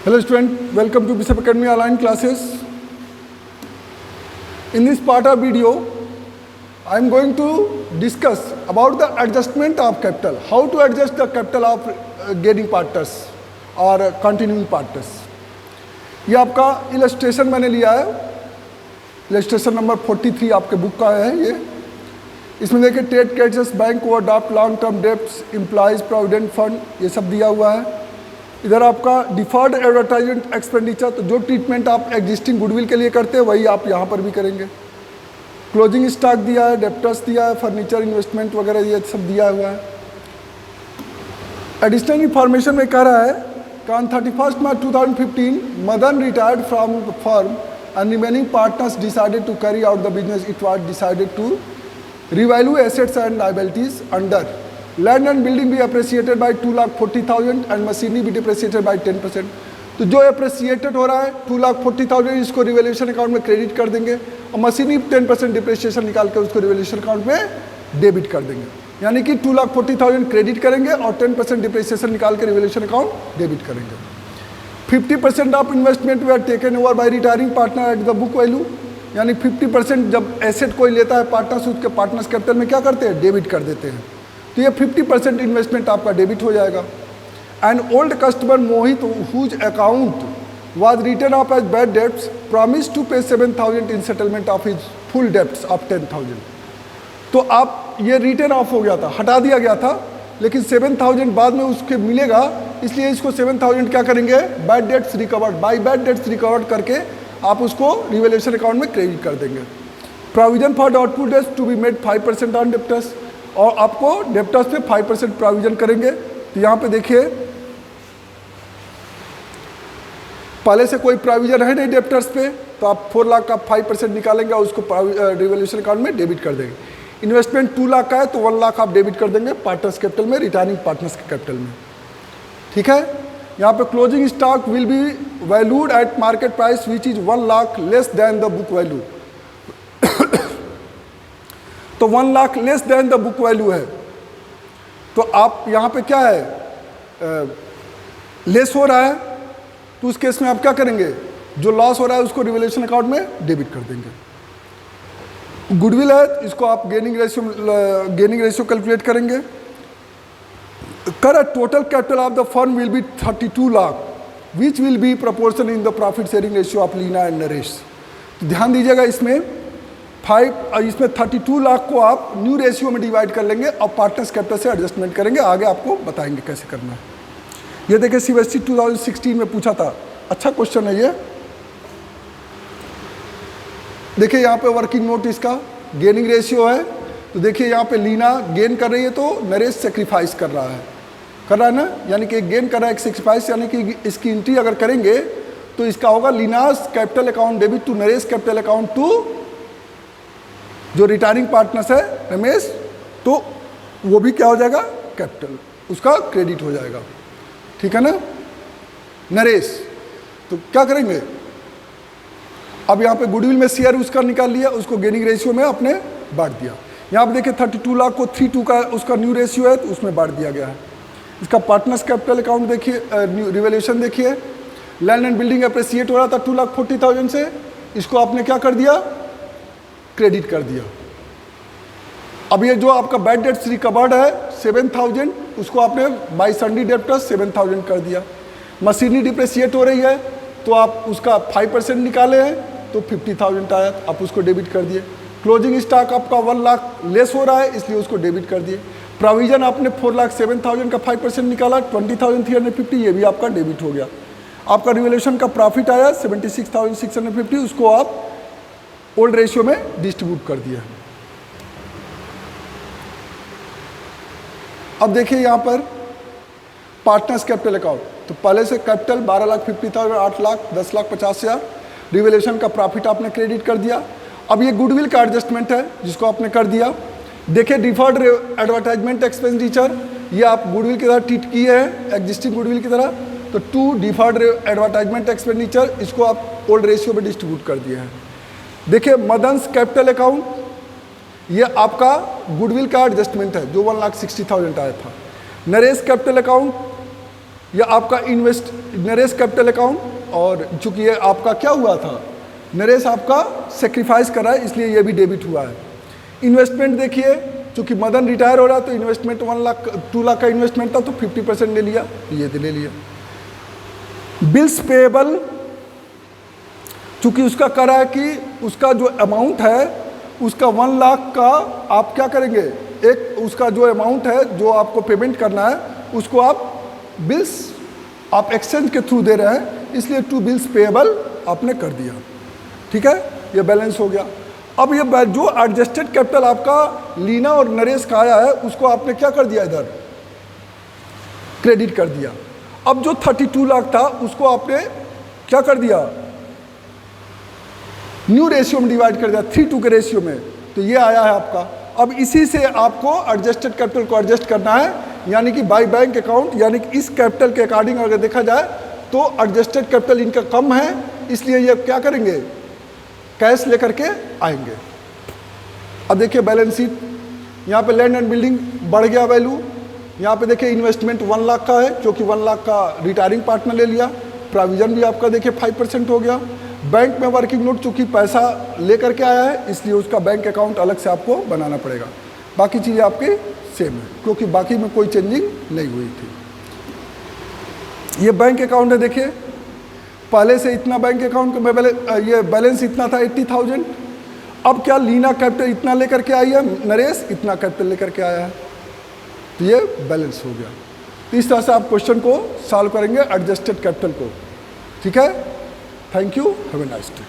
Hello student, welcome to Bishop Academy online classes. In this part of video, I am going to discuss about the adjustment of capital. How to adjust the capital of gaining partners or continuing partners. ये आपका illustration मैंने लिया है, illustration number 43 आपके book का है ये. इसमें देखिए trade caches, bank overdraft, long term debts, employees provident fund, ये सब दिया हुआ है. इधर आपका डिफर्ड एडवर्टाइजमेंट एक्सपेंडिचर, तो जो ट्रीटमेंट आप एग्जिस्टिंग गुडविल के लिए करते हैं वही आप यहाँ पर भी करेंगे. क्लोजिंग स्टॉक दिया है, डेप्टर्स दिया है, फर्नीचर इन्वेस्टमेंट वगैरह ये सब दिया हुआ है. एडिशनल इंफॉर्मेशन में कह रहा है कि on 31 March 2015 Madan retired from the firm and remaining partners decided to carry out the business. It was decided to revalue assets and liabilities under land and building be appreciated by 2,40,000 and machinery be depreciated by 10%. तो जो appreciated हो रहा है 2,40,000 इसको revaluation account में credit कर देंगे और मशीनरी 10% डिप्रिसिएशन निकाल कर उसको रिवैल्यूएशन अकाउंट में डेबिट कर देंगे. यानी कि 2,40,000 क्रेडिट करेंगे और 10% डिप्रिसिएशन निकाल कर रिवैल्यूएशन अकाउंट डेबिट करेंगे. 50% off investment we are taken over by retiring partner at the book value. यानी 50% जब एसेट कोई लेता है पार्टनर्स, उसके पार्टनर्स कैपिटल में क्या करते हैं, डेबिट कर देते हैं. तो ये 50% इन्वेस्टमेंट आपका डेबिट हो जाएगा. And old customer Mohit whose account was written off as bad debts promise to pay 7,000 in settlement of his full debts of 10,000. तो आप ये रिटर्न ऑफ हो गया था, हटा दिया गया था, लेकिन 7,000 बाद में उसके मिलेगा, इसलिए इसको 7,000 क्या करेंगे, bad debts recovered, by bad debts recovered करके आप उसको रिवैल्यूएशन अकाउंट में क्रेडिट कर देंगे. Provision for doubtful debts to be made 5% on debtors, और आपको डेप्टर्स पे 5% प्रोविजन करेंगे. तो यहाँ पे देखिए पहले से कोई प्रोविजन है नहीं डेप्टर्स पे, तो आप 4 लाख का 5% निकालेंगे और उसको रिवैल्यूएशन अकाउंट में डेबिट कर देंगे. इन्वेस्टमेंट 2 लाख का है तो 1 लाख आप डेबिट कर देंगे पार्टनर्स कैपिटल में, रिटायरिंग पार्टनर्स के कैपिटल में. ठीक है. यहाँ पे closing stock will be valued at market price which is 1 lakh less than the book value. तो 1 lakh less than the book value है, तो आप यहाँ पे क्या है, लेस हो रहा है, तो उस केस में आप क्या करेंगे, जो लॉस हो रहा है उसको रिवैल्यूएशन अकाउंट में डेबिट कर देंगे. गुडविल है, इसको आप गेनिंग रेशियो कैलकुलेट करेंगे. Current total capital of the firm will be 32 lakh, which will be proportion in the profit sharing ratio of Leena and Naresh. तो ध्यान दीजिएगा इसमें 32 लाख को आप न्यू रेशियो में डिवाइड कर लेंगे और पार्टनर्स कैपिटल से एडजस्टमेंट करेंगे. आगे आपको बताएंगे कैसे करना है. ये देखिए CBSE 2016 में पूछा था, अच्छा क्वेश्चन है ये. देखिए यहाँ पे वर्किंग नोट इसका गेनिंग रेशियो है. तो देखिए यहाँ पे लीना गेन कर रही है तो नरेश सेक्रीफाइस कर रहा है ना, यानी कि गेन कर रहा है एक सेक्रीफाइस, यानी कि इसकी एंट्री अगर करेंगे तो इसका होगा Leena's capital account debit to Naresh capital account to जो रिटायरिंग पार्टनर्स है रमेश, तो वो भी क्या हो जाएगा, कैपिटल उसका क्रेडिट हो जाएगा. ठीक है ना. नरेश तो क्या करेंगे, अब यहाँ पे गुडविल में शेयर उसका निकाल लिया, उसको गेनिंग रेशियो में आपने बांट दिया. यहाँ पे देखिए 32 लाख को 32 का उसका न्यू रेशियो है तो उसमें बांट दिया गया है. इसका पार्टनर्स कैपिटल अकाउंट देखिए, रिवैल्यूएशन देखिए, लैंड एंड बिल्डिंग अप्रिसिएट हो रहा था 2,40,000 से, इसको आपने क्या कर दिया, क्रेडिट कर दिया. अब ये जो आपका बैड डेट्स रिकवर्ड है 7,000, उसको आपने बाई सन्डी डेप्टर्स 7,000 कर दिया. मशीनरी डिप्रिसिएट हो रही है तो आप उसका 5% निकाले हैं तो 50,000 आया, आप उसको डेबिट कर दिए. क्लोजिंग स्टॉक आपका 1 लाख लेस हो रहा है इसलिए उसको डेबिट कर दिए. प्रोविजन आपने 4,07,000 का 5% निकाला, 20,350, ये भी आपका डेबिट हो गया. आपका रिवैल्यूएशन का प्रॉफिट आया 76,650, उसको आप ओल्ड रेशियो में डिस्ट्रीब्यूट कर दिया. अब देखिए यहाँ पर पार्टनर्स कैपिटल अकाउंट, तो पहले से कैपिटल 12,50,000, 8 लाख, 10 लाख 50,000, रिवैल्यूएशन का प्रॉफिट आपने क्रेडिट कर दिया. अब ये गुडविल का एडजस्टमेंट है जिसको आपने कर दिया. देखिए डिफर्ड एडवर्टाइजमेंट एक्सपेंडिचर, ये आप गुडविल की तरह ट्रीट किए हैं एग्जिस्टिंग गुडविल की तरह, तो 2 डिफर्ड एडवर्टाइजमेंट एक्सपेंडिचर, इसको आप ओल्ड रेशियो में डिस्ट्रीब्यूट कर दिए हैं. देखिए मदन्स कैपिटल अकाउंट, ये आपका गुडविल का एडजस्टमेंट है जो 1,60,000 आया था. नरेश कैपिटल अकाउंट, ये आपका नरेश कैपिटल अकाउंट, और चूंकि ये आपका क्या हुआ था, नरेश आपका सेक्रीफाइस कर रहा है, इसलिए ये भी डेबिट हुआ है। इन्वेस्टमेंट देखिए, चूंकि मदन रिटायर हो रहा है तो इन्वेस्टमेंट 2 लाख का इन्वेस्टमेंट था तो 50% ले लिया, ये ले लिया। बिल्स पेएबल, चूंकि उसका करा है कि उसका जो अमाउंट है उसका 1 लाख का आप क्या करेंगे, एक उसका जो अमाउंट है जो आपको पेमेंट करना है उसको आप बिल्स आप एक्सचेंज के थ्रू दे रहे हैं, इसलिए 2 बिल्स पेएबल आपने कर दिया। ठीक है, ये बैलेंस हो गया। अब ये जो एडजस्टेड कैपिटल आपका लीना और नरेश का आया है उसको आपने क्या कर दिया, इधर क्रेडिट कर दिया। अब जो 32 लाख था उसको आपने क्या कर दिया, न्यू रेशियो में डिवाइड कर दिया, 3:2 के रेशियो में, तो ये आया है आपका। अब इसी से आपको एडजस्टेड कैपिटल को एडजस्ट करना है, यानी कि बाय बैंक अकाउंट, यानी कि इस कैपिटल के अकॉर्डिंग अगर देखा जाए तो एडजस्टेड कैपिटल इनका कम है, इसलिए ये क्या करेंगे, कैश लेकर के आएंगे। अब देखिए बैलेंस शीट, यहाँ पे लैंड एंड बिल्डिंग बढ़ गया वैल्यू, यहाँ पे देखिए इन्वेस्टमेंट 1 लाख का है क्योंकि 1 लाख का रिटायरिंग पार्टनर ले लिया, प्रोविजन भी आपका देखिए 5% हो गया। बैंक में वर्किंग नोट चूँकि पैसा लेकर के आया है इसलिए उसका बैंक अकाउंट अलग से आपको बनाना पड़ेगा, बाकी चीज़ें आपकी सेम है क्योंकि बाकी में कोई चेंजिंग नहीं हुई थी। ये बैंक अकाउंट है, देखिए पहले से इतना बैंक अकाउंट में ये बैलेंस इतना था 80,000, अब क्या लीना कैपिटल इतना लेकर के आई है, नरेश इतना कैपिटल लेकर के आया है, तो ये बैलेंस हो गया। तो इस तरह से आप क्वेश्चन को सॉल्व करेंगे एडजस्टेड कैपिटल को। ठीक है, thank you, have a nice day.